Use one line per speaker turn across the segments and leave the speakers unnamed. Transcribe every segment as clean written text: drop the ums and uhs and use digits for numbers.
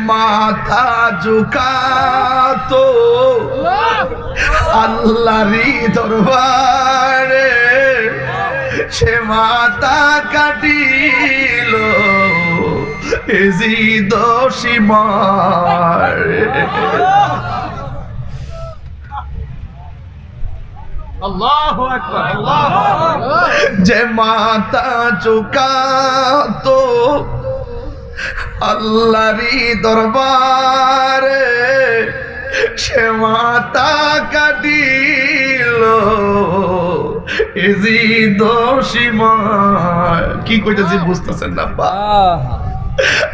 মাথা ঝুকাতো আল্লাহরই দরবারে, সে মাথা কাটিল এজিদ সীমার।
আল্লাহু আকবার, আল্লাহু আকবার।
যে মাথা ঝুকাতো আল্লাহরই দরবারে, সে মাথা কাটিল এজিদ সীমার। কি কইতেছি বুঝতেছেন না?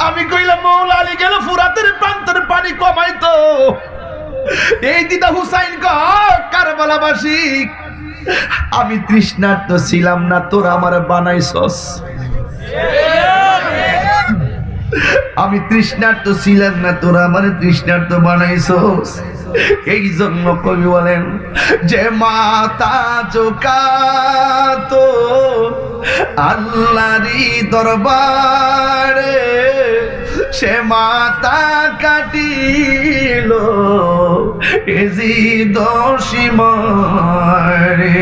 আমি কইলাম মৌলা আলী গেল ফুরাতের প্রান্তরে পানি কমাইতো, এই দিদা হুসাইন কারবালাবাসী আমি তৃষ্ণার্ত ছিলাম না, তোরা আমার বানাইছস। আমি তৃষ্ণার্ত ছিলাম না, তোরা আমার তৃষ্ণার্ত বানাইছস। এই জন্য কবি বলেন যে মাথা ঝুকাতো আল্লাহরই দরবারে, সে মাথা কাটিল এজিদ সীমারে।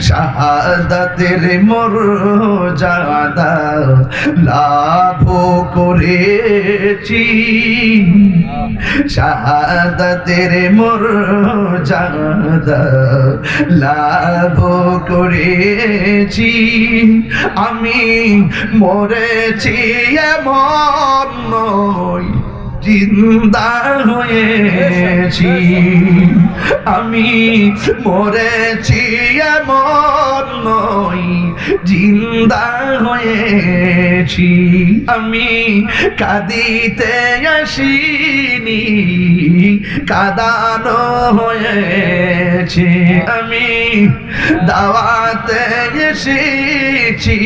শাহাদাতের মর্যাদা লাভ করেছি, শাহাদাতের মর্যাদা লাভ করেছি। আমি মরেছি এমন নয়, জিন্দা হয়েছি। আমি মরেছি এমন নয়, জিন্দা হয়েছি। আমি কাঁদিতে আসিনি, কাঁদানো হয়েছে। আমি দাওয়াতে এসেছি,